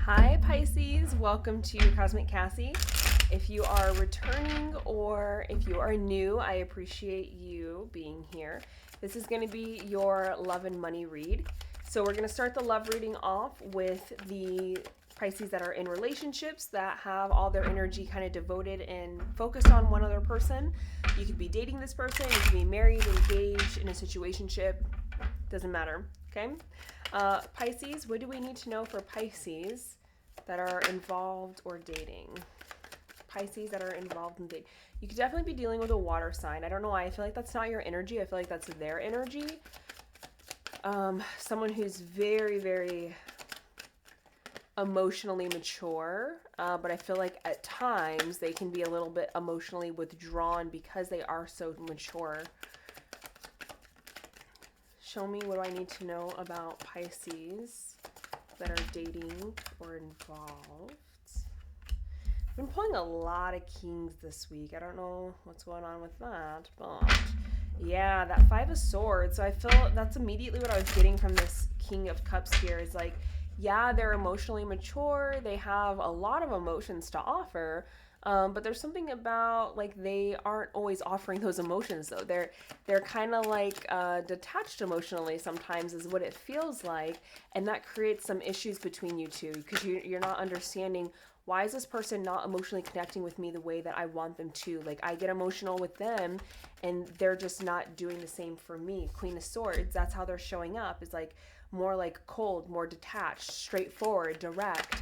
Hi Pisces, welcome to Cosmic Cassie. If you are returning or if you are new, I appreciate you being here. This is going to be your love and money read. So we're going to start the love reading off with the Pisces that are in relationships that have all their energy kind of devoted and focused on one other person. You could be dating this person, you could be married, engaged, in a situationship, doesn't matter, okay? Pisces, what do we need to know for Pisces that are involved or dating? Pisces that are involved in dating. You could definitely be dealing with a water sign. I don't know why. I feel like that's not your energy. I feel like that's their energy. Someone who's very, very emotionally mature, but I feel like at times they can be a little bit emotionally withdrawn because they are so mature. Show me, what do I need to know about Pisces that are dating or involved? I've been pulling a lot of kings this week. I don't know what's going on with that, but yeah, that Five of Swords. So I feel that's immediately what I was getting from this King of Cups here is like, yeah, they're emotionally mature. They have a lot of emotions to offer. But there's something about like they aren't always offering those emotions though. They're kind of like detached emotionally sometimes is what it feels like, and that creates some issues between you two because you're not understanding why is this person not emotionally connecting with me the way that I want them to. Like I get emotional with them and they're just not doing the same for me. Queen of Swords, that's how they're showing up, is like more like cold, more detached, straightforward, direct,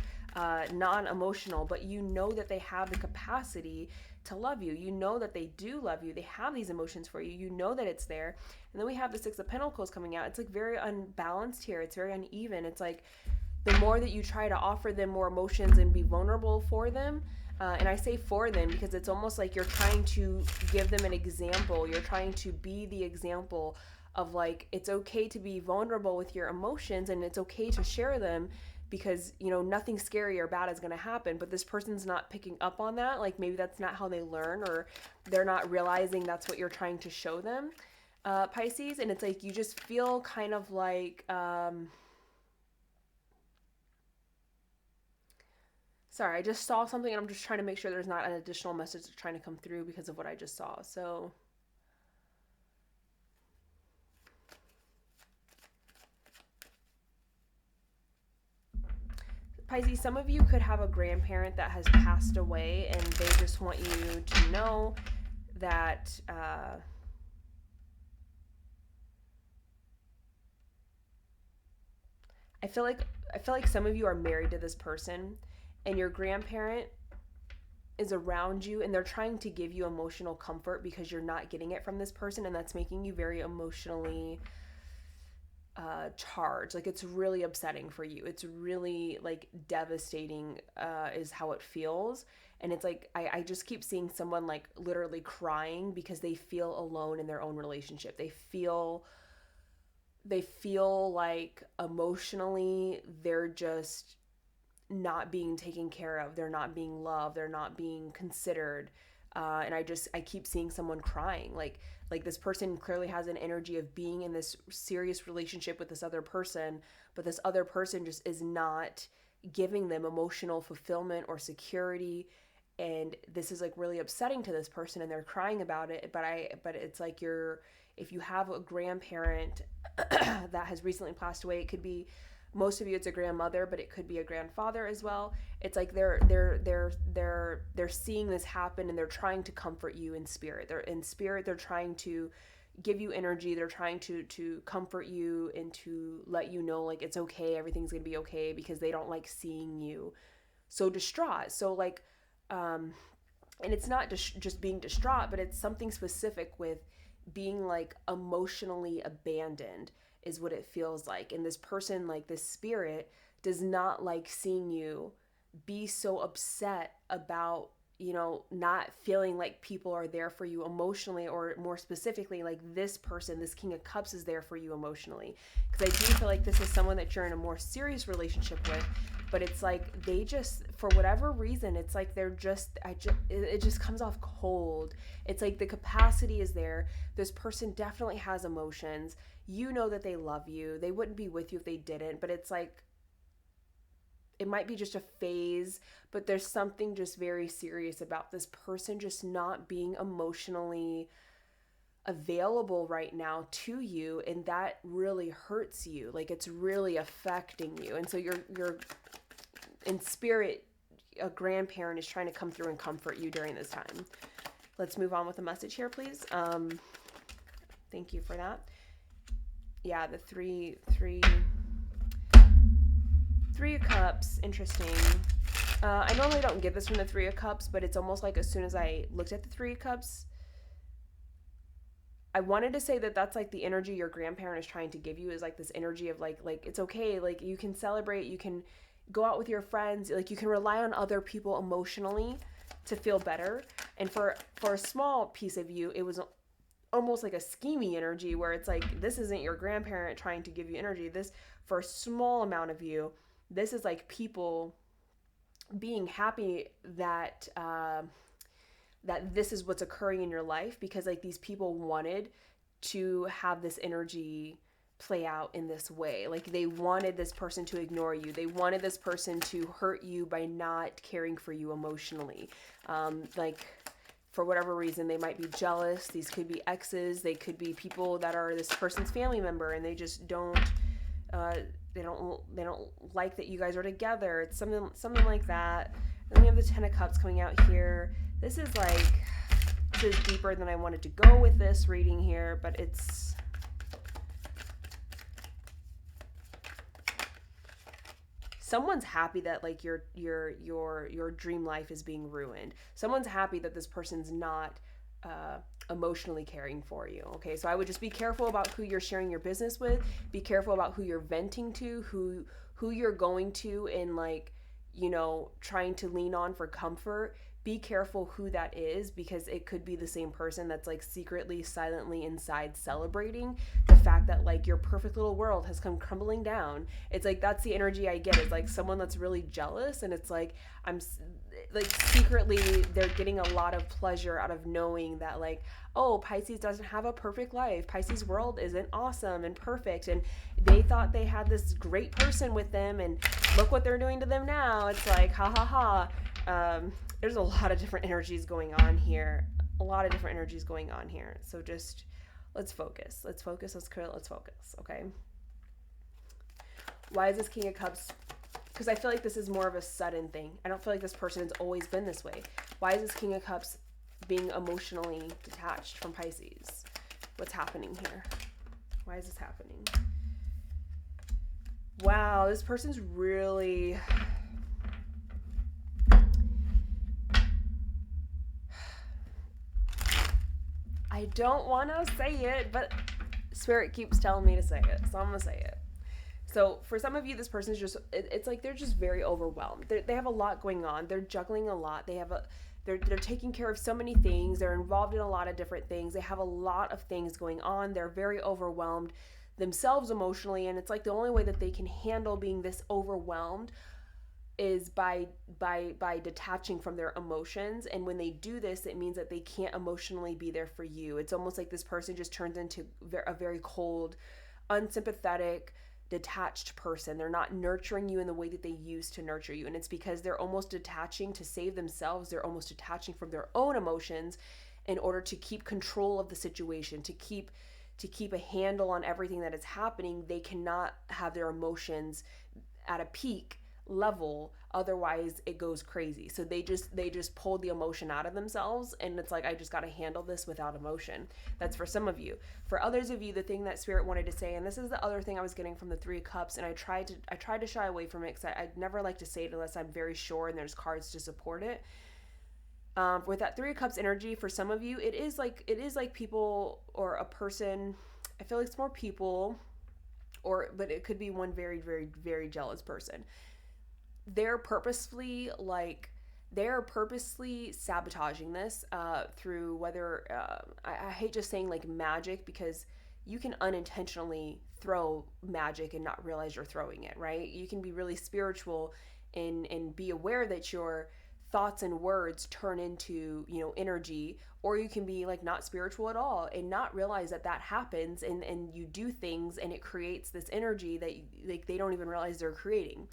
non-emotional, but you know that they have the capacity to love you. You know that they do love you. They have these emotions for you. You know that it's there. And then we have the Six of Pentacles coming out. It's like very unbalanced here. It's very uneven. It's like the more that you try to offer them more emotions and be vulnerable for them, and I say for them because it's almost like you're trying to give them an example. You're trying to be the example of like, it's okay to be vulnerable with your emotions and it's okay to share them because, you know, nothing scary or bad is going to happen. But this person's not picking up on that. Like maybe that's not how they learn, or they're not realizing that's what you're trying to show them, Pisces. And it's like you just feel kind of like, sorry, I just saw something and I'm just trying to make sure there's not an additional message that's trying to come through because of what I just saw. So Pisces, some of you could have a grandparent that has passed away and they just want you to know that I feel like some of you are married to this person and your grandparent is around you and they're trying to give you emotional comfort because you're not getting it from this person, and that's making you very emotionally charged. Like it's really upsetting for you. It's really like devastating, is how it feels. And it's like I just keep seeing someone like literally crying because they feel alone in their own relationship. They feel like emotionally they're just not being taken care of. They're not being loved. They're not being considered. And I keep seeing someone crying. Like this person clearly has an energy of being in this serious relationship with this other person, but this other person just is not giving them emotional fulfillment or security. And this is like really upsetting to this person and they're crying about it. But it's like if you have a grandparent that has recently passed away, it could be, most of you it's a grandmother, but it could be a grandfather as well. It's like they're seeing this happen and they're trying to comfort you in spirit. They're trying to give you energy. They're trying to comfort you and to let you know like it's okay, everything's gonna be okay, because they don't like seeing you so distraught. So like, and it's not just being distraught, but it's something specific with being like emotionally abandoned is what it feels like. And this person, like this spirit, does not like seeing you be so upset about, you know, not feeling like people are there for you emotionally, or more specifically, like this person, this King of Cups, is there for you emotionally. Because I do feel like this is someone that you're in a more serious relationship with, but it's like they just, for whatever reason, it's like they're just, it just comes off cold. It's like the capacity is there. This person definitely has emotions. You know that they love you. They wouldn't be with you if they didn't, but it's like it might be just a phase, but there's something just very serious about this person just not being emotionally available right now to you, and that really hurts you. Like, it's really affecting you. And so you're in spirit, a grandparent is trying to come through and comfort you during this time. Let's move on with the message here, please. Thank you for that. Yeah, the three of Cups, interesting. I normally don't get this from the Three of Cups, but it's almost like as soon as I looked at the Three of Cups, I wanted to say that that's like the energy your grandparent is trying to give you, is like this energy of like it's okay, like you can celebrate, you can go out with your friends, like you can rely on other people emotionally to feel better. And for a small piece of you, it was almost like a scheming energy where it's like, this isn't your grandparent trying to give you energy. This, for a small amount of you, this is like people being happy that that this is what's occurring in your life, because like these people wanted to have this energy play out in this way. Like they wanted this person to ignore you. They wanted this person to hurt you by not caring for you emotionally. Like for whatever reason, they might be jealous. These could be exes. They could be people that are this person's family member, and they just don't they don't like that you guys are together. It's something like that. And then we have the Ten of Cups coming out here. This is deeper than I wanted to go with this reading here, but it's someone's happy that like your dream life is being ruined. Someone's happy that this person's not emotionally caring for you. Okay, so I would just be careful about who you're sharing your business with. Be careful about who you're venting to, who you're going to, and like, you know, trying to lean on for comfort. Be careful who that is, because it could be the same person that's like secretly, silently inside celebrating the fact that like your perfect little world has come crumbling down. It's like, that's the energy I get. It's like someone that's really jealous, and it's like, I'm like secretly they're getting a lot of pleasure out of knowing that like, oh, Pisces doesn't have a perfect life. Pisces world isn't awesome and perfect, and they thought they had this great person with them, and look what they're doing to them now. It's like, ha ha ha. There's a lot of different energies going on here. So just, let's focus. Let's focus, okay? Why is this King of Cups? Because I feel like this is more of a sudden thing. I don't feel like this person has always been this way. Why is this King of Cups being emotionally detached from Pisces? What's happening here? Why is this happening? Wow, this person's really... I don't want to say it, but Spirit keeps telling me to say it, so I'm going to say it. So for some of you, this person's just, it's like they're just very overwhelmed. They have a lot going on. They're juggling a lot. They're taking care of so many things. They're involved in a lot of different things. They have a lot of things going on. They're very overwhelmed themselves emotionally, and it's like the only way that they can handle being this overwhelmed is by detaching from their emotions. And when they do this, it means that they can't emotionally be there for you. It's almost like this person just turns into a very cold, unsympathetic, detached person. They're not nurturing you in the way that they used to nurture you. And it's because they're almost detaching to save themselves. They're almost detaching from their own emotions in order to keep control of the situation, to keep a handle on everything that is happening. They cannot have their emotions at a peak level, otherwise it goes crazy. So they just pulled the emotion out of themselves, and it's like, I just got to handle this without emotion. That's for some of you. For others of you, the thing that Spirit wanted to say, and this is the other thing I was getting from the Three of Cups, and I tried to shy away from it, because I'd never like to say it unless I'm very sure and there's cards to support it. With that Three of Cups energy, for some of you, it is like people or a person. I feel like it's more people, but it could be one very, very, very jealous person. They're purposely sabotaging this through whether I hate just saying like magic, because you can unintentionally throw magic and not realize you're throwing it, right? You can be really spiritual and be aware that your thoughts and words turn into, you know, energy, or you can be like not spiritual at all and not realize that happens, and you do things and it creates this energy that like they don't even realize they're creating.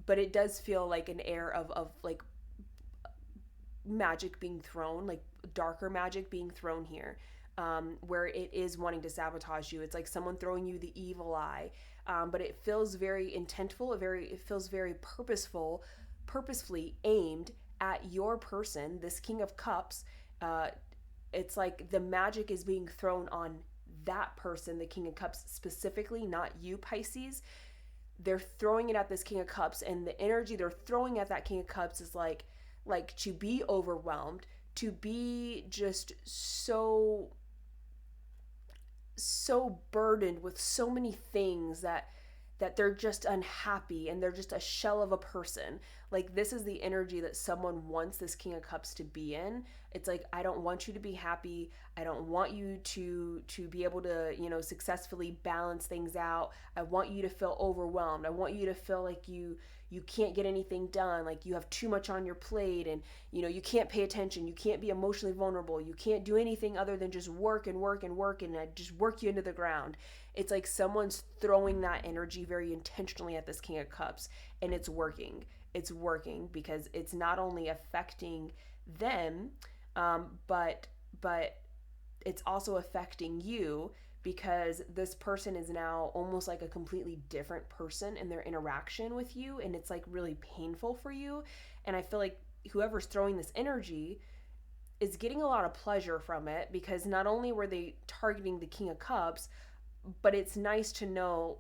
but it does feel like an air of like magic being thrown, like darker magic being thrown here, where it is wanting to sabotage you. It's like someone throwing you the evil eye, but it feels very intentful. It feels very purposefully aimed at your person, this King of Cups. It's like the magic is being thrown on that person, the King of Cups specifically, not you, Pisces. They're throwing it at this King of Cups, and the energy they're throwing at that King of Cups is like to be overwhelmed, to be just so burdened with so many things that they're just unhappy and they're just a shell of a person. Like, this is the energy that someone wants this King of Cups to be in. It's like, I don't want you to be happy. I don't want you to be able to, successfully balance things out. I want you to feel overwhelmed. I want you to feel like you can't get anything done, like you have too much on your plate, and you can't pay attention, you can't be emotionally vulnerable, you can't do anything other than just work and work and work, and I just work you into the ground. It's like someone's throwing that energy very intentionally at this King of Cups, and it's working. It's working because it's not only affecting them, but it's also affecting you, because this person is now almost like a completely different person in their interaction with you, and it's like really painful for you. And I feel like whoever's throwing this energy is getting a lot of pleasure from it, because not only were they targeting the King of Cups, but it's nice to know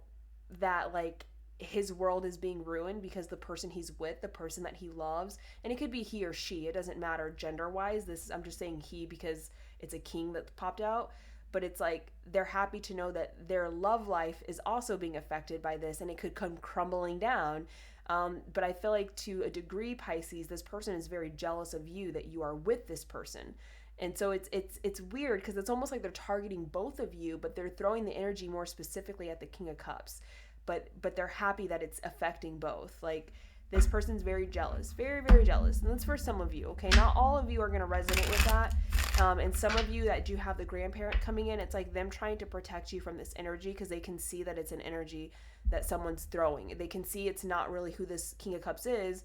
that like his world is being ruined because the person he's with, the person that he loves, and it could be he or she, it doesn't matter gender wise. I'm just saying he because it's a king that popped out, but it's like they're happy to know that their love life is also being affected by this, and it could come crumbling down. But I feel like to a degree, Pisces, this person is very jealous of you, that you are with this person. And so it's weird because it's almost like they're targeting both of you, but they're throwing the energy more specifically at the King of Cups. But they're happy that it's affecting both. Like, this person's very jealous, very, very jealous. And that's for some of you, okay? Not all of you are going to resonate with that. And some of you that do have the grandparent coming in, it's like them trying to protect you from this energy, because they can see that it's an energy that someone's throwing. They can see it's not really who this King of Cups is.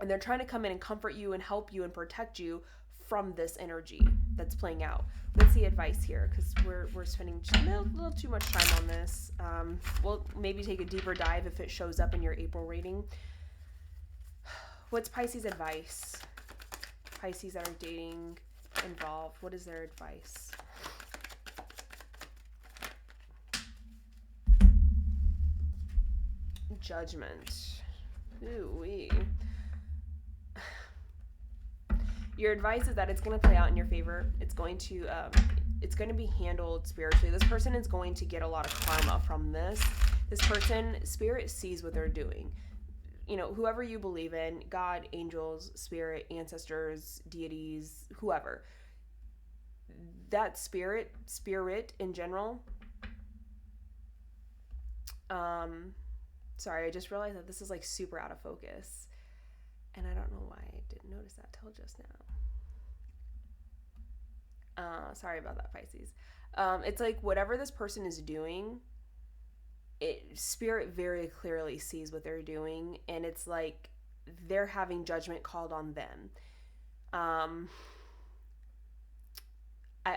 And they're trying to come in and comfort you and help you and protect you from this energy that's playing out. Let's see advice here, because we're spending a little too much time on this. We'll maybe take a deeper dive if it shows up in your April reading. What's Pisces' advice? Pisces that are dating, involved, what is their advice? Judgment. Ooh-wee. Your advice is that it's going to play out in your favor. It's going to be handled spiritually. This person is going to get a lot of karma from this. This person, spirit sees what they're doing. Whoever you believe in, God, angels, spirit, ancestors, deities, whoever. That spirit in general. Sorry, I just realized that this is like super out of focus. And I don't know why I didn't notice that till just now. Sorry about that, Pisces. It's like whatever this person is doing, spirit very clearly sees what they're doing, and it's like they're having judgment called on them. I'm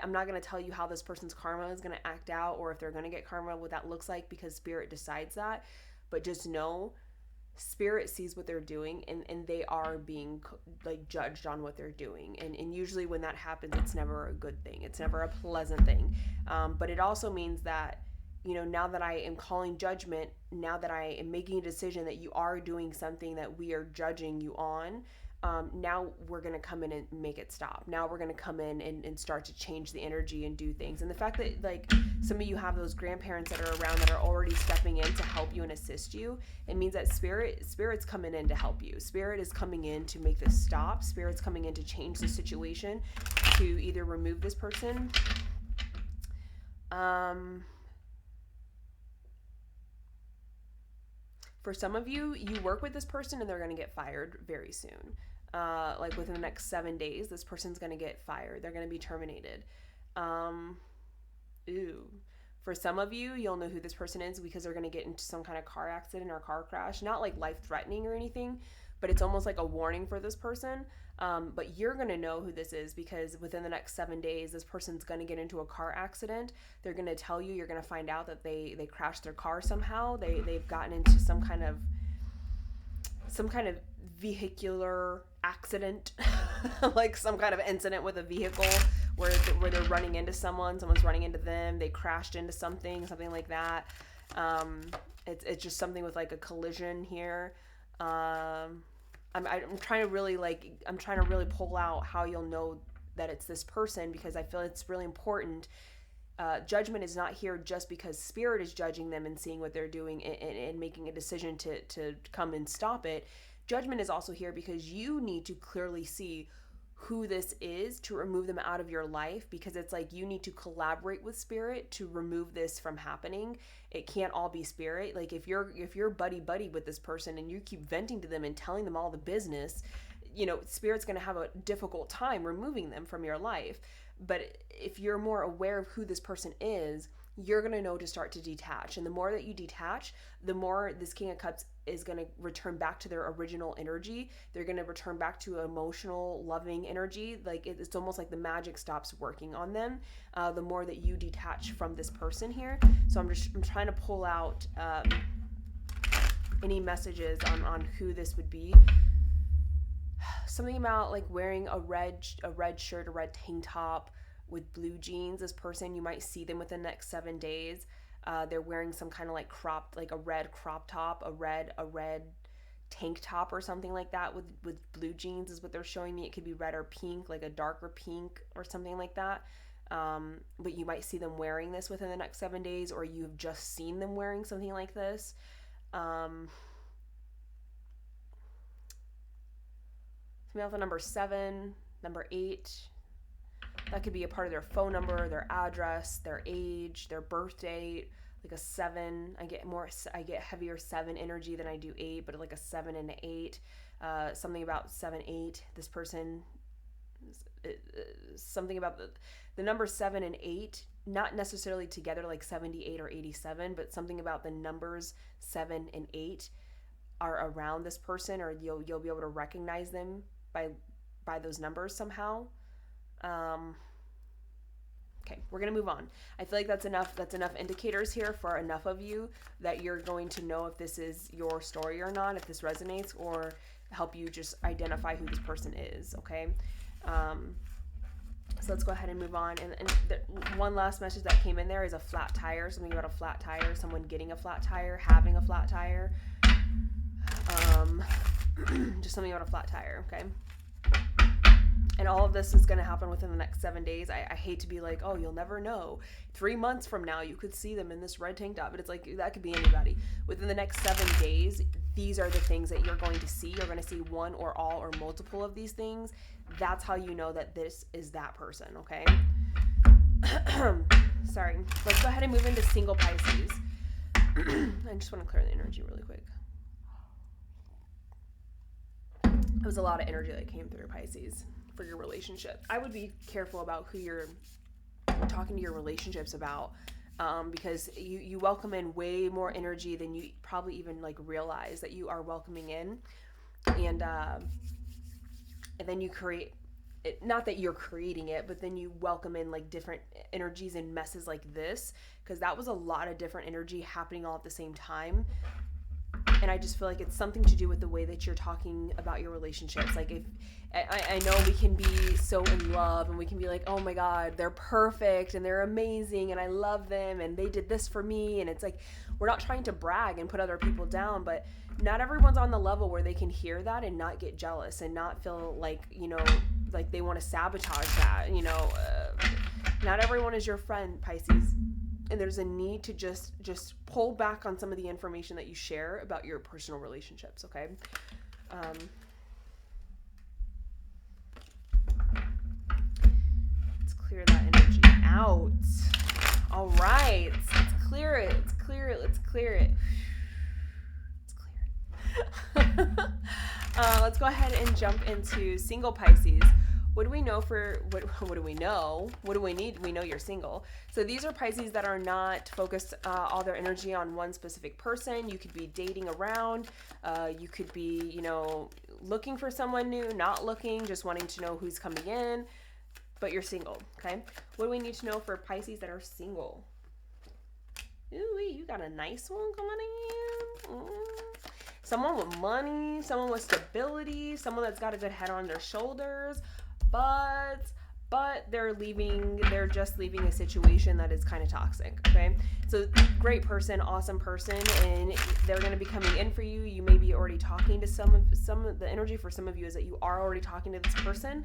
not going to tell you how this person's karma is going to act out, or if they're going to get karma, what that looks like, because spirit decides that. But just know, spirit sees what they're doing, and they are being like judged on what they're doing, and usually when that happens, it's never a good thing, it's never a pleasant thing. But it also means that now that I am calling judgment, now that I am making a decision that you are doing something that we are judging you on, now we're going to come in and make it stop. Now we're going to come in and start to change the energy and do things. And the fact that like some of you have those grandparents that are around that are already stepping in to help you and assist you, it means that spirit's coming in to help you. Spirit is coming in to make this stop. Spirit's coming in to change the situation, to either remove this person. For some of you, you work with this person and they're going to get fired very soon. Like within the next 7 days, this person's going to get fired. They're going to be terminated. For For some of you, you'll know who this person is because they're going to get into some kind of car accident or car crash. Not like life-threatening or anything, but it's almost like a warning for this person. But you're going to know who this is because within the next 7 days, this person's going to get into a car accident. They're going to tell you, you're going to find out that they crashed their car somehow. They've gotten into some kind of vehicular accident, like some kind of incident with a vehicle where they're running into someone's running into them, they crashed into something like that. It's just something with like a collision here. I'm trying to really pull out how you'll know that it's this person, because I feel it's really important. Judgment is not here just because spirit is judging them and seeing what they're doing and making a decision to come and stop it. Judgment is also here because you need to clearly see who this is to remove them out of your life, because it's like you need to collaborate with spirit to remove this from happening. It can't all be spirit. Like if you're buddy with this person and you keep venting to them and telling them all the business, spirit's going to have a difficult time removing them from your life. But if you're more aware of who this person is, you're going to know to start to detach. And the more that you detach, the more this King of Cups is going to return back to their original energy. They're going to return back to emotional, loving energy. Like it's almost like the magic stops working on them the more that you detach from this person here. So I'm trying to pull out any messages on who this would be. Something about like wearing a red shirt, a red tank top with blue jeans. This person, you might see them within the next 7 days. They're wearing some kind of like a red crop top, a red tank top or something like that with blue jeans is what they're showing me. It could be red or pink, like a darker pink or something like that. But you might see them wearing this within the next 7 days, or you have just seen them wearing something like this. Something about the number 7, number 8. That could be a part of their phone number, their address, their age, their birth date. Like a 7, I get heavier 7 energy than I do 8, but like a 7 and an 8. Something about 7, 8. This person, something about the number 7 and 8, not necessarily together like 78 or 87, but something about the numbers 7 and 8 are around this person, or you'll be able to recognize them by those numbers somehow. Okay, we're gonna move on. I feel like that's enough indicators here for enough of you that you're going to know if this is your story or not, if this resonates, or help you just identify who this person is. Okay, so let's go ahead and move on. And one last message that came in there is a flat tire. Something about a flat tire, someone getting a flat tire, having a flat tire. Just something about a flat tire. Okay. And all of this is going to happen within the next 7 days. I hate to be like, oh, you'll never know. 3 months from now, you could see them in this red tank top. But it's like, that could be anybody. Within the next 7 days, these are the things that you're going to see. You're going to see one or all or multiple of these things. That's how you know that this is that person, okay? Sorry. Let's go ahead and move into single Pisces. I just want to clear the energy really quick. It was a lot of energy that came through, Pisces, for your relationship. I would be careful about who you're talking to your relationships about, because you welcome in way more energy than you probably even like realize that you are welcoming in, and then you create it, not that you're creating it, but then you welcome in like different energies and messes like this, because that was a lot of different energy happening all at the same time. And I just feel like it's something to do with the way that you're talking about your relationships. Like if I know we can be so in love and we can be like, oh my God, they're perfect and they're amazing and I love them and they did this for me. And it's like, we're not trying to brag and put other people down, but not everyone's on the level where they can hear that and not get jealous and not feel like, like they want to sabotage that, not everyone is your friend, Pisces. And there's a need to just pull back on some of the information that you share about your personal relationships, okay? Let's clear that energy out. All right. Let's clear it. Let's clear it. Let's clear it. Let's go ahead and jump into single Pisces. What do we know for what do we know? What do we need? We know you're single. So these are Pisces that are not focused all their energy on one specific person. You could be dating around. You could be, looking for someone new, not looking, just wanting to know who's coming in. But you're single, okay? What do we need to know for Pisces that are single? Ooh, you got a nice one coming in. Someone with money, someone with stability, someone that's got a good head on their shoulders, but they're just leaving a situation that is kind of toxic, okay? So great person, awesome person, and they're going to be coming in for you. You may be already talking to some of the energy for some of you is that you are already talking to this person.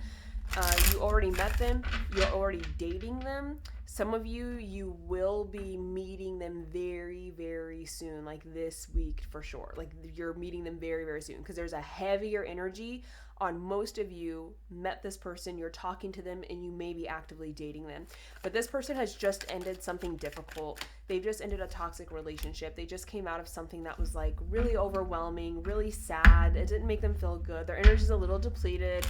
You already met them. You're already dating them. Some of you will be meeting them very, very soon, like this week for sure. Like you're meeting them very, very soon because there's a heavier energy on most of you. Met this person, you're talking to them, and you may be actively dating them. But this person has just ended something difficult. They've just ended a toxic relationship. They just came out of something that was like really overwhelming, really sad. It didn't make them feel good. Their energy's a little depleted.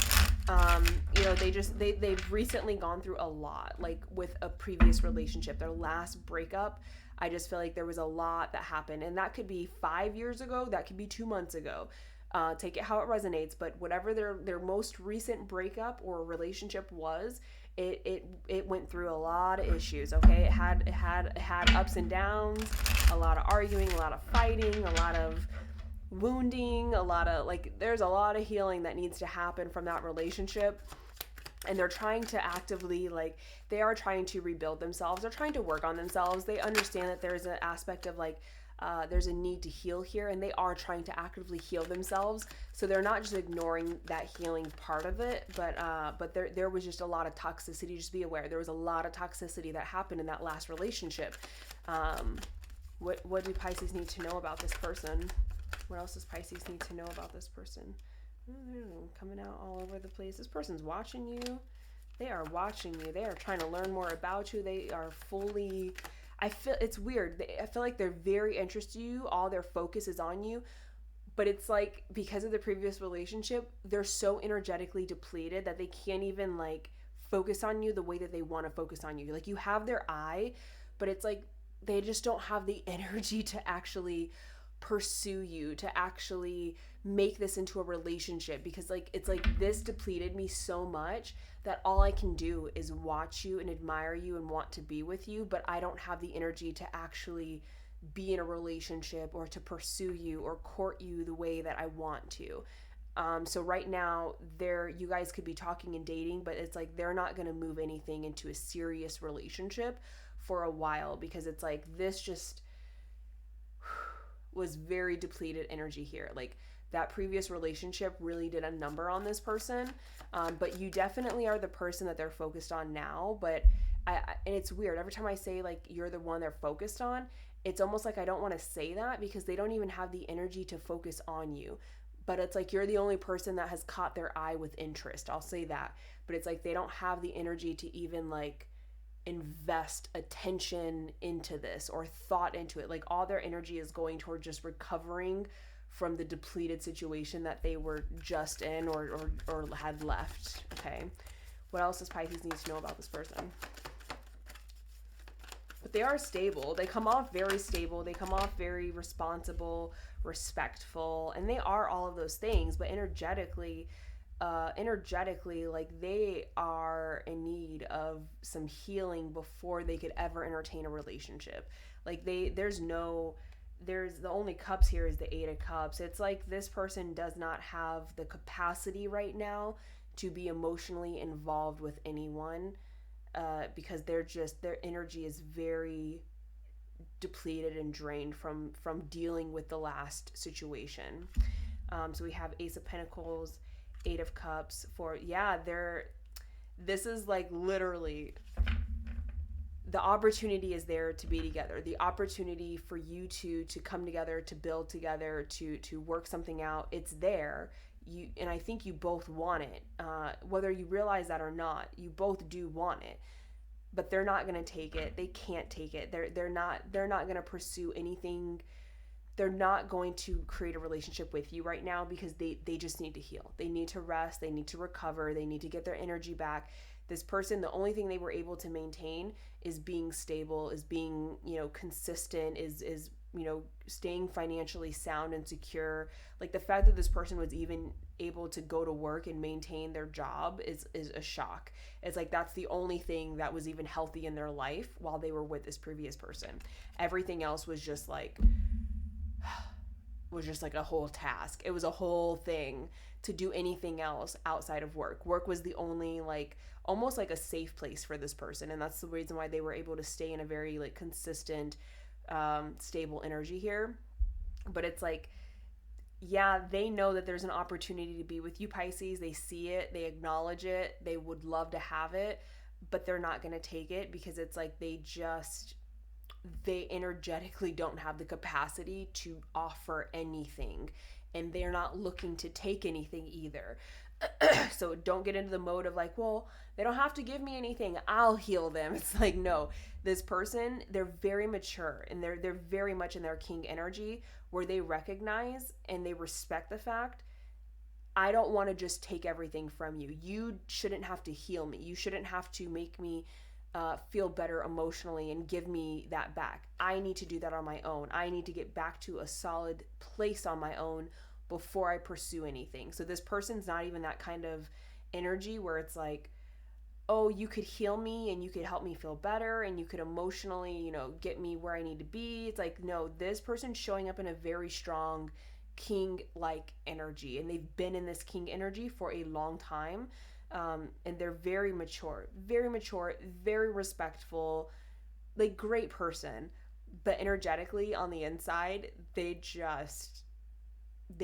They've recently gone through a lot, like with a previous relationship, their last breakup. I just feel like there was a lot that happened, and that could be 5 years ago, that could be 2 months ago. Take it how it resonates, but whatever their most recent breakup or relationship was, it went through a lot of issues. Okay, it had ups and downs, a lot of arguing, a lot of fighting, a lot of wounding, a lot of there's a lot of healing that needs to happen from that relationship. And they're trying to actively, they are trying to rebuild themselves. They're trying to work on themselves. They understand that there's an aspect of there's a need to heal here, and they are trying to actively heal themselves. So they're not just ignoring that healing part of it, but there was just a lot of toxicity. Just be aware, there was a lot of toxicity that happened in that last relationship. What do Pisces need to know about this person? What else does Pisces need to know about this person? Coming out all over the place. This person's watching you. They are watching you. They are trying to learn more about you. They are fully... I feel it's weird. I feel like they're very interested in you. All their focus is on you. But it's like, because of the previous relationship, they're so energetically depleted that they can't even focus on you the way that they want to focus on you. Like, you have their eye, but it's like they just don't have the energy to actually pursue you, to actually make this into a relationship, because it's like this depleted me so much that all I can do is watch you and admire you and want to be with you, but I don't have the energy to actually be in a relationship or to pursue you or court you the way that I want to. So right now, you guys could be talking and dating, but it's like they're not going to move anything into a serious relationship for a while, because it's like this just was very depleted energy here. Like, that previous relationship really did a number on this person, but you definitely are the person that they're focused on now. But and it's weird, every time I say you're the one they're focused on, it's almost like I don't want to say that, because they don't even have the energy to focus on you. But it's like you're the only person that has caught their eye with interest, I'll say that. But it's like they don't have the energy to even invest attention into this or thought into it. Like, all their energy is going toward just recovering from the depleted situation that they were just in or had left. Okay, what else does Pisces need to know about this person? But they are stable. They come off very stable. They come off very responsible, respectful, and they are all of those things. But energetically, they are in need of some healing before they could ever entertain a relationship. There's the only cups here is the 8 of Cups. It's like this person does not have the capacity right now to be emotionally involved with anyone, because their energy is very depleted and drained from dealing with the last situation. So we have Ace of Pentacles, 8 of Cups. This is literally, the opportunity is there to be together. The opportunity for you to come together, to build together, to work something out. It's there. And I think you both want it. Whether you realize that or not, you both do want it. But they're not going to take it. They can't take it. They're not going to pursue anything they're not going to create a relationship with you right now because they just need to heal. They need to rest. They need to recover. They need to get their energy back. This person, the only thing they were able to maintain is being stable, is being, consistent, is staying financially sound and secure. Like the fact that this person was even able to go to work and maintain their job is a shock. It's like that's the only thing that was even healthy in their life while they were with this previous person. Everything else was just like a whole task. It was a whole thing to do anything else outside of work. Work was the only almost like a safe place for this person, and that's the reason why they were able to stay in a very consistent, stable energy here. But it's they know that there's an opportunity to be with you, Pisces. They see it, they acknowledge it, they would love to have it, but they're not going to take it because it's they energetically don't have the capacity to offer anything, and they're not looking to take anything either. So don't get into the mode of well, they don't have to give me anything, I'll heal them. It's no, this person, they're very mature, and they're very much in their king energy, where they recognize and they respect the fact, I don't want to just take everything from you. You shouldn't have to heal me. You shouldn't have to make me feel better emotionally and give me that back. I need to do that on my own. I need to get back to a solid place on my own before I pursue anything. So this person's not even that kind of energy where it's oh, you could heal me and you could help me feel better and you could emotionally, get me where I need to be. It's no, this person's showing up in a very strong king-like energy, and they've been in this king energy for a long time. And they're very mature, very respectful, great person, but energetically on the inside, they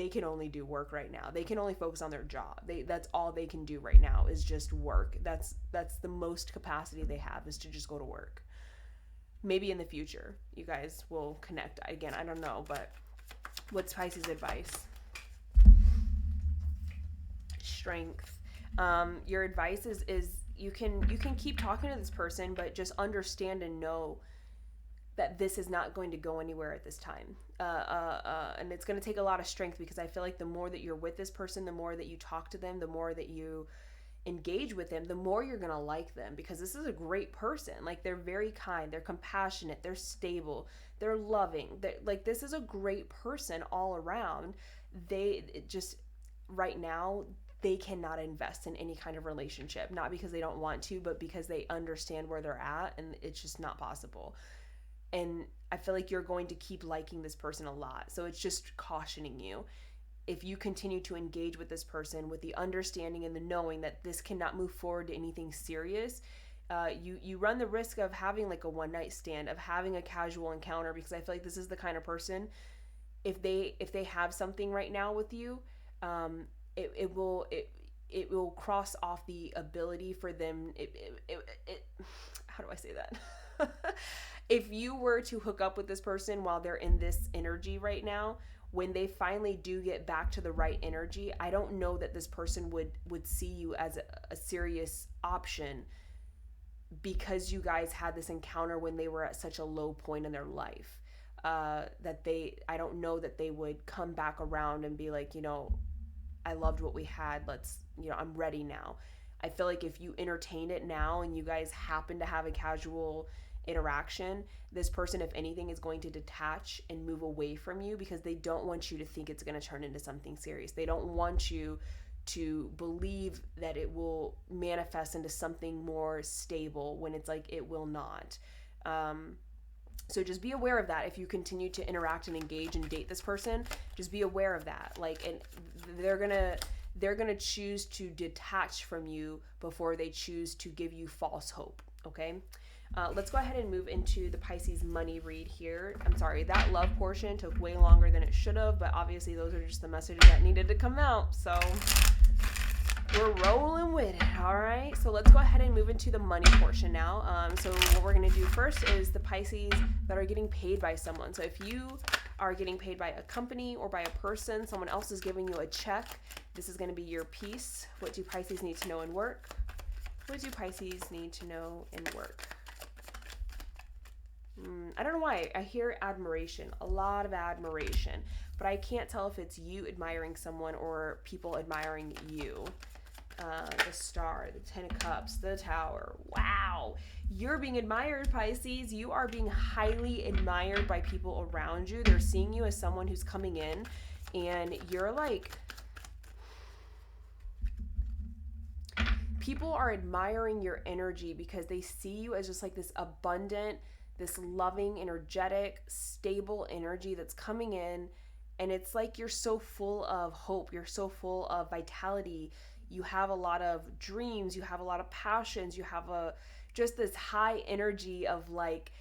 can only do work right now. They can only focus on their job. That's all they can do right now is just work. That's the most capacity they have, is to just go to work. Maybe in the future, you guys will connect again. I don't know, but what's Pisces' advice? Strength. Your advice is you can keep talking to this person, but just understand and know that this is not going to go anywhere at this time. And it's going to take a lot of strength, because I feel the more that you're with this person, the more that you talk to them, the more that you engage with them, the more you're going to like them, because this is a great person. They're very kind, they're compassionate, they're stable, they're loving. This is a great person all around. Right now, they cannot invest in any kind of relationship, not because they don't want to, but because they understand where they're at, and it's just not possible. And I feel you're going to keep liking this person a lot. So it's just cautioning you. If you continue to engage with this person with the understanding and the knowing that this cannot move forward to anything serious, you run the risk of having a one-night stand, of having a casual encounter, because I feel this is the kind of person, if they have something right now with you, it will cross off the ability for them. How do I say that? If you were to hook up with this person while they're in this energy right now, when they finally do get back to the right energy, I don't know that this person would see you as a serious option, because you guys had this encounter when they were at such a low point in their life. I don't know that they would come back around and be I loved what we had. I'm ready now. I feel if you entertain it now and you guys happen to have a casual interaction, this person, if anything, is going to detach and move away from you, because they don't want you to think it's going to turn into something serious. They don't want you to believe that it will manifest into something more stable, when it's it will not. So just be aware of that. If you continue to interact and engage and date this person, just be aware of that. And they're gonna choose to detach from you before they choose to give you false hope. Okay. Let's go ahead and move into the Pisces money read here. I'm sorry, that love portion took way longer than it should have, but obviously those are just the messages that needed to come out. So we're rolling with it. All right. So let's go ahead and move into the money portion now. So what we're going to do first is the Pisces that are getting paid by someone. So if you are getting paid by a company or by a person, someone else is giving you a check, this is going to be your piece. What do Pisces need to know in work? What do Pisces need to know in work? I don't know why. I hear admiration, a lot of admiration, but I can't tell if it's you admiring someone or people admiring you. The Star, the Ten of Cups, the Tower. Wow. You're being admired, Pisces. You are being highly admired by people around you. They're seeing you as someone who's coming in, and you're like, people are admiring your energy because they see you as just like this abundant, this loving, energetic, stable energy that's coming in. And it's like you're so full of hope. You're so full of vitality. You have a lot of dreams. You have a lot of passions. You have just this high energy of like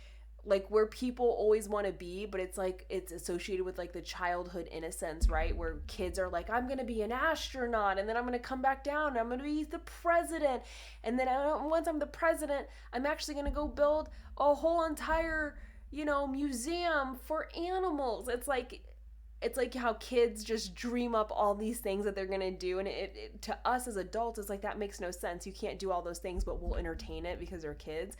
where people always want to be, but it's like it's associated with like the childhood innocence, right? Where kids are like, I'm going to be an astronaut, and then I'm going to come back down and I'm going to be the president, and then once I'm the president, I'm actually going to go build a whole entire, museum for animals. It's like how kids just dream up all these things that they're going to do, and it to us as adults, it's like, that makes no sense. You can't do all those things, but we'll entertain it because they're kids.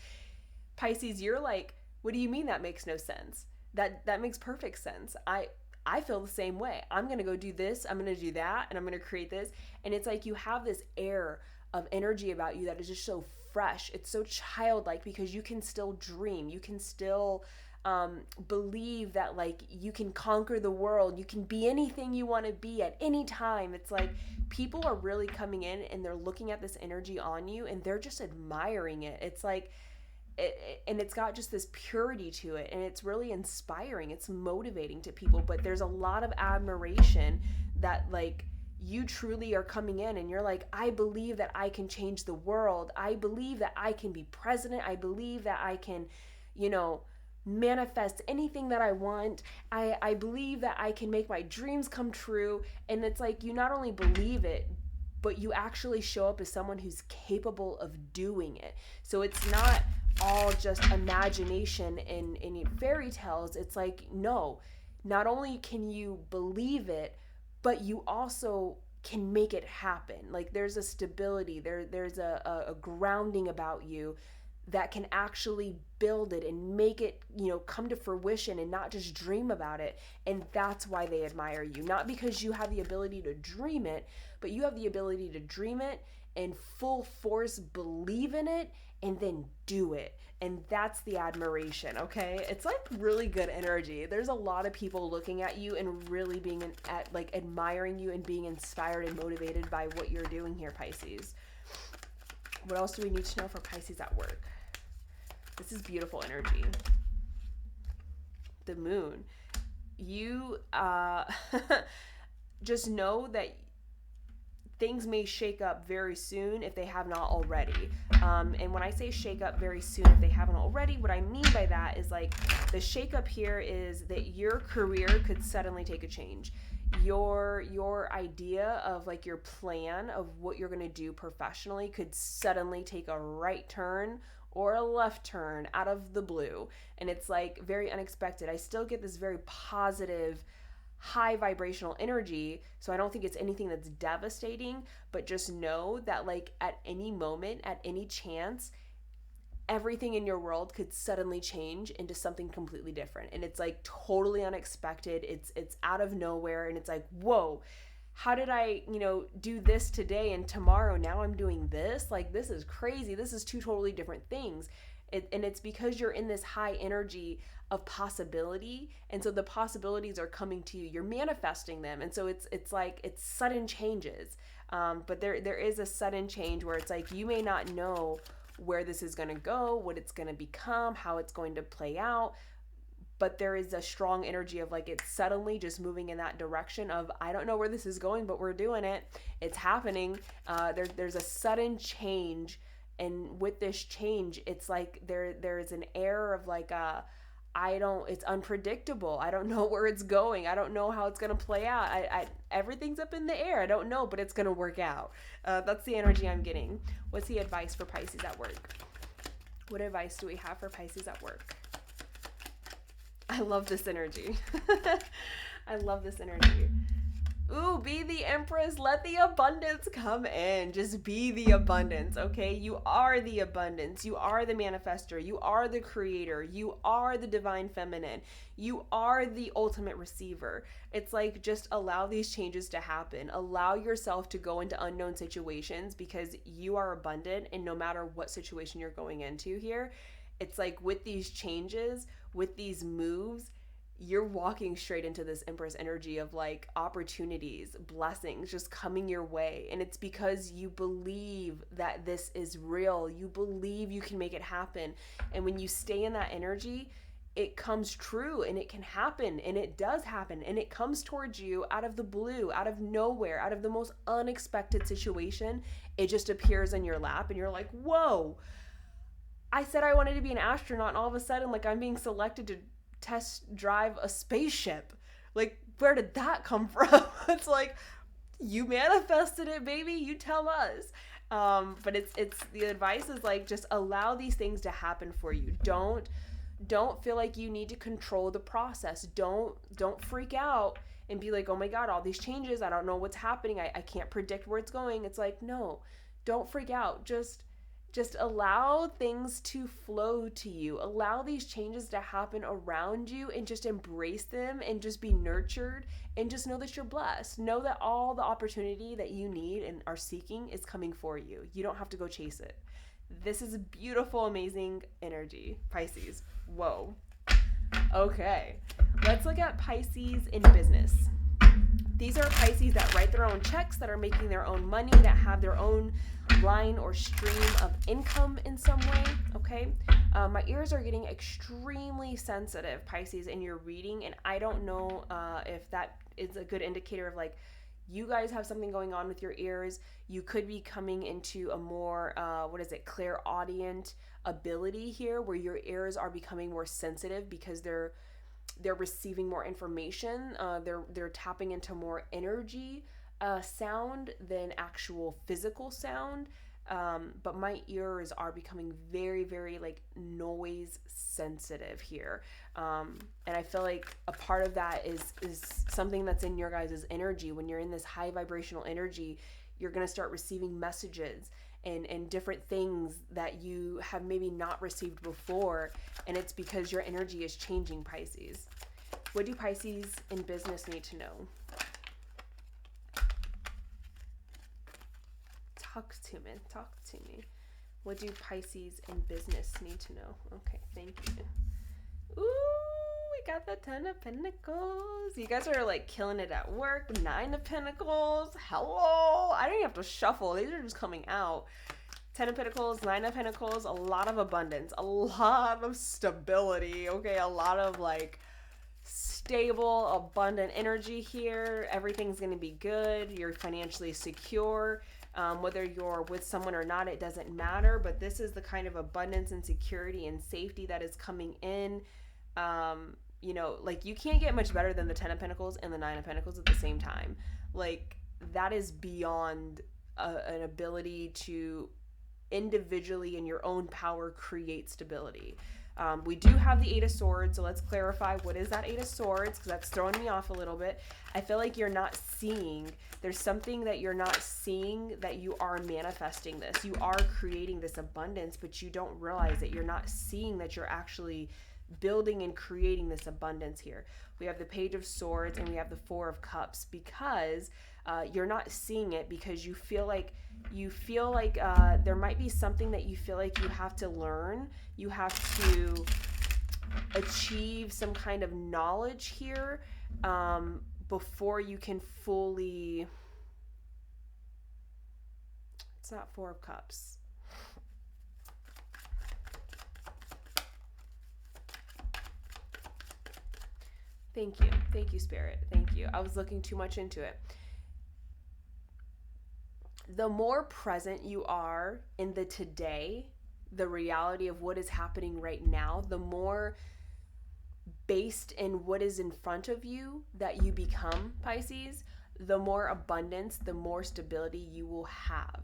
Pisces, you're like, what do you mean that makes no sense? That makes perfect sense. I feel the same way. I'm going to go do this, I'm going to do that, and I'm going to create this. And it's like you have this air of energy about you that is just so fresh. It's so childlike because you can still dream. You can still believe that like you can conquer the world. You can be anything you want to be at any time. It's like people are really coming in and they're looking at this energy on you and they're just admiring it. It's like, and it's got just this purity to it, and it's really inspiring. It's motivating to people, but there's a lot of admiration that like you truly are coming in and you're like, I believe that I can change the world. I believe that I can be president. I believe that I can, manifest anything that I want. I believe that I can make my dreams come true. And it's like, you not only believe it, but you actually show up as someone who's capable of doing it. So it's not all just imagination and fairy tales. It's like, no, not only can you believe it, but you also can make it happen. Like there's a stability, there's a grounding about you that can actually build it and make it, come to fruition and not just dream about it. And that's why they admire you. Not because you have the ability to dream it, but you have the ability to dream it and full force believe in it and then do it. And that's the admiration, okay? It's like really good energy. There's a lot of people looking at you and really being admiring you and being inspired and motivated by what you're doing here, Pisces. What else do we need to know for Pisces at work? This is beautiful energy. The moon. You just know that things may shake up very soon if they have not already. And when I say shake up very soon if they haven't already, what I mean by that is like the shake up here is that your career could suddenly take a change. Your idea of like your plan of what you're going to do professionally could suddenly take a right turn or a left turn out of the blue. And it's like very unexpected. I still get this very positive, high vibrational energy. So I don't think it's anything that's devastating, but just know that like at any moment, at any chance, everything in your world could suddenly change into something completely different. And it's like totally unexpected. It's out of nowhere. And it's like, whoa, how did I, do this today and tomorrow now I'm doing this? Like, this is crazy. This is two totally different things. And it's because you're in this high energy of possibility. And so the possibilities are coming to you. You're manifesting them. And so it's like, it's sudden changes. But there is a sudden change where it's like, you may not know where this is going to go, what it's going to become, how it's going to play out. But there is a strong energy of like, it's suddenly just moving in that direction of, I don't know where this is going, but we're doing it. It's happening. There's a sudden change. And with this change, it's like there's an air of like, it's unpredictable. I don't know where it's going. I don't know how it's going to play out. Everything's up in the air. I don't know, but it's going to work out. That's the energy I'm getting. What's the advice for Pisces at work? What advice do we have for Pisces at work? I love this energy. I love this energy. Ooh, be the Empress. Let the abundance come in. Just be the abundance, okay? You are the abundance. You are the manifester. You are the creator. You are the divine feminine. You are the ultimate receiver. It's like just allow these changes to happen. Allow yourself to go into unknown situations because you are abundant, and no matter what situation you're going into here, it's like with these changes, with these moves, you're walking straight into this Empress energy of like opportunities, blessings just coming your way. And it's because you believe that this is real. You believe you can make it happen. And when you stay in that energy, it comes true and it can happen, and it does happen, and it comes towards you out of the blue, out of nowhere, out of the most unexpected situation. It just appears in your lap and you're like, whoa, I said I wanted to be an astronaut, and all of a sudden, like, I'm being selected to test drive a spaceship. Like, where did that come from? It's like, you manifested it, baby. You tell us. But it's the advice is like, just allow these things to happen for you. Don't feel like you need to control the process. Don't freak out and be like, oh my God, all these changes, I don't know what's happening. I can't predict where it's going. It's like, no, don't freak out. Just allow things to flow to you. Allow these changes to happen around you and just embrace them and just be nurtured and just know that you're blessed. Know that all the opportunity that you need and are seeking is coming for you. You don't have to go chase it. This is a beautiful, amazing energy, Pisces. Whoa. Okay. Let's look at Pisces in business. These are Pisces that write their own checks, that are making their own money, that have their own line or stream of income in some way, okay? My ears are getting extremely sensitive, Pisces, in your reading, and I don't know if that is a good indicator of like, you guys have something going on with your ears. You could be coming into a more, clairaudient ability here, where your ears are becoming more sensitive because they're receiving more information. They're tapping into more energy sound than actual physical sound. But my ears are becoming very, very like noise sensitive here. And I feel like a part of that is something that's in your guys' energy. When you're in this high vibrational energy, you're going to start receiving messages and different things that you have maybe not received before. And it's because your energy is changing, Pisces. What do Pisces in business need to know? Talk to me. What do Pisces in business need to know? Okay, thank you. Ooh, we got the 10 of Pentacles. You guys are like killing it at work. 9 of Pentacles. Hello. I don't even have to shuffle. These are just coming out. 10 of Pentacles, 9 of Pentacles, a lot of abundance, a lot of stability, okay? A lot of like stable, abundant energy here. Everything's going to be good. You're financially secure. Whether you're with someone or not, it doesn't matter. But this is the kind of abundance and security and safety that is coming in. Like you can't get much better than the 10 of Pentacles and the 9 of Pentacles at the same time. Like that is beyond an ability to individually in your own power create stability. We do have the 8 of Swords, so let's clarify what is that 8 of Swords, because that's throwing me off a little bit. I feel like you're not seeing, there's something that you're not seeing, that you are manifesting this. You are creating this abundance, but you don't realize it. You're not seeing that you're actually building and creating this abundance here. We have the Page of Swords and we have the 4 of Cups, because you're not seeing it because you feel like there might be something that you feel like you have to learn. You have to achieve some kind of knowledge here before you can fully... It's not 4 of Cups. Thank you, Spirit. Thank you. I was looking too much into it. The more present you are in the today, the reality of what is happening right now, the more based in what is in front of you that you become, Pisces, the more abundance, the more stability you will have.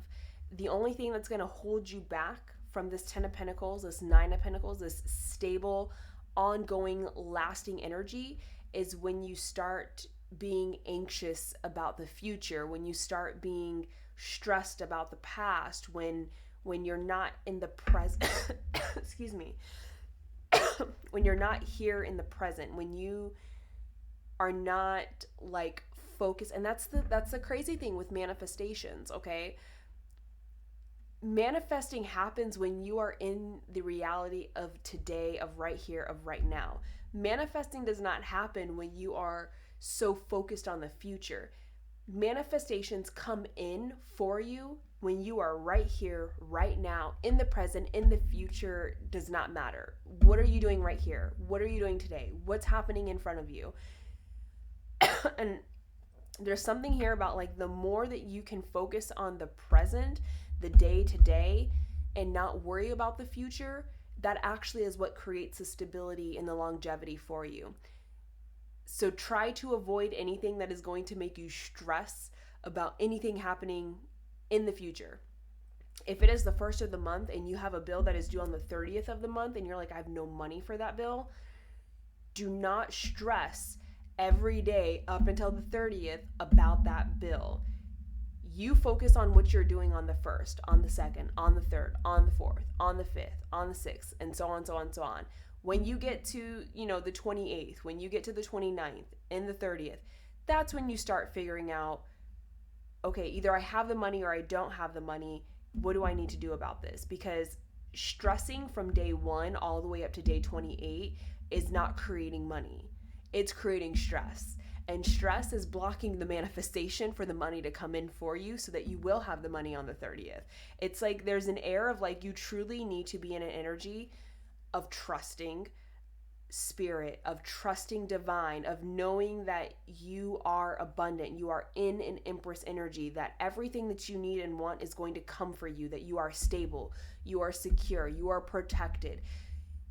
The only thing that's going to hold you back from this 10 of Pentacles, this 9 of Pentacles, this stable, ongoing, lasting energy is when you start being anxious about the future, when you start being stressed about the past, when you're not in the present, excuse me, when you're not here in the present, when you are not like focused. And that's the crazy thing with manifestations, okay? Manifesting happens when you are in the reality of today, of right here, of right now. Manifesting does not happen when you are so focused on the future. Manifestations come in for you when you are right here, right now, in the present. In the future does not matter. What are you doing right here? What are you doing today? What's happening in front of you? And there's something here about like the more that you can focus on the present, the day to day, and not worry about the future, that actually is what creates the stability and the longevity for you. So try to avoid anything that is going to make you stress about anything happening in the future. If it is the first of the month and you have a bill that is due on the 30th of the month and you're like, I have no money for that bill, do not stress every day up until the 30th about that bill. You focus on what you're doing on the 1st, on the 2nd, on the 3rd, on the 4th, on the 5th, on the 6th, and so on, so on, so on. When you get to, the 28th, when you get to the 29th and the 30th, that's when you start figuring out, okay, either I have the money or I don't have the money. What do I need to do about this? Because stressing from day 1 all the way up to day 28 is not creating money. It's creating stress. And stress is blocking the manifestation for the money to come in for you so that you will have the money on the 30th. It's like there's an air of like you truly need to be in an energy of trusting spirit, of trusting divine, of knowing that you are abundant, you are in an Empress energy, that everything that you need and want is going to come for you, that you are stable, you are secure, you are protected,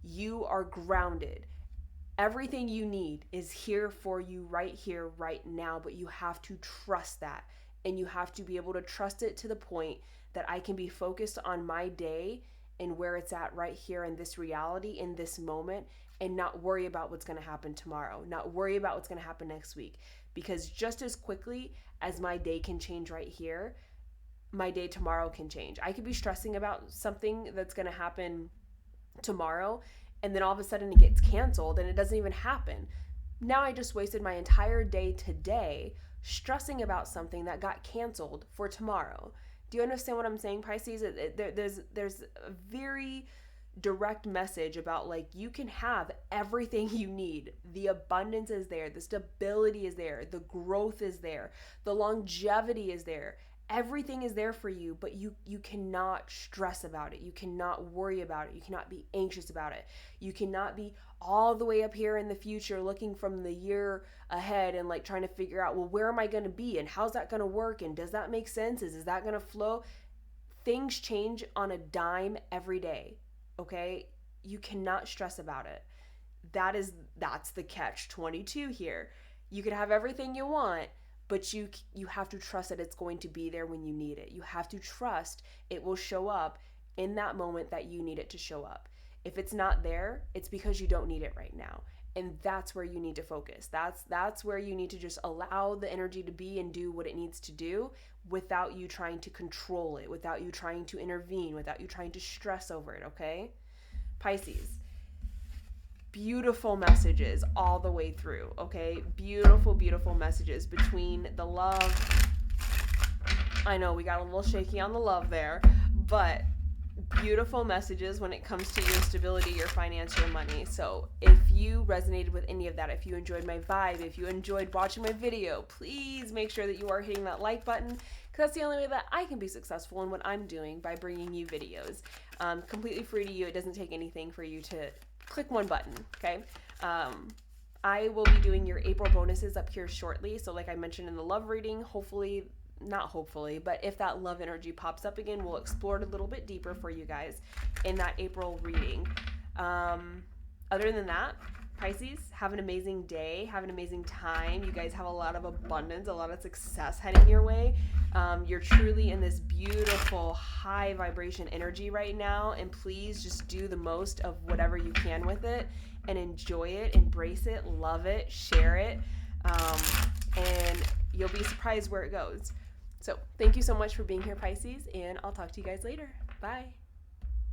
you are grounded. Everything you need is here for you right here, right now, but you have to trust that. And you have to be able to trust it to the point that I can be focused on my day and where it's at right here in this reality, in this moment, and not worry about what's going to happen tomorrow, not worry about what's going to happen next week. Because just as quickly as my day can change right here, my day tomorrow can change. I could be stressing about something that's going to happen tomorrow, and then all of a sudden it gets canceled and it doesn't even happen. Now I just wasted my entire day today stressing about something that got canceled for tomorrow. Do you understand what I'm saying, Pisces? There's a very direct message about like you can have everything you need. The abundance is there, the stability is there, the growth is there, the longevity is there. Everything is there for you, but you cannot stress about it. You cannot worry about it. You cannot be anxious about it. You cannot be all the way up here in the future looking from the year ahead and like trying to figure out, well, where am I going to be and how's that going to work and does that make sense? Is that going to flow? Things change on a dime every day, okay? You cannot stress about it. That's the catch-22 here. You could have everything you want, but you have to trust that it's going to be there when you need it. You have to trust it will show up in that moment that you need it to show up. If it's not there, it's because you don't need it right now. And that's where you need to focus. That's where you need to just allow the energy to be and do what it needs to do without you trying to control it, without you trying to intervene, without you trying to stress over it, okay? Pisces. Beautiful messages all the way through, okay? Beautiful, beautiful messages between the love. I know we got a little shaky on the love there, but beautiful messages when it comes to your stability, your finance, your money. So if you resonated with any of that, if you enjoyed my vibe, if you enjoyed watching my video, please make sure that you are hitting that like button, because that's the only way that I can be successful in what I'm doing, by bringing you videos. Completely free to you. It doesn't take anything for you to click one button, okay? I will be doing your April bonuses up here shortly. So like I mentioned in the love reading, not hopefully, but if that love energy pops up again, we'll explore it a little bit deeper for you guys in that April reading. Other than that, Pisces, have an amazing day. Have an amazing time. You guys have a lot of abundance, a lot of success heading your way. You're truly in this beautiful high vibration energy right now, and please just do the most of whatever you can with it and enjoy it, embrace it, love it, share it. And you'll be surprised where it goes. So thank you so much for being here, Pisces, and I'll talk to you guys later. Bye.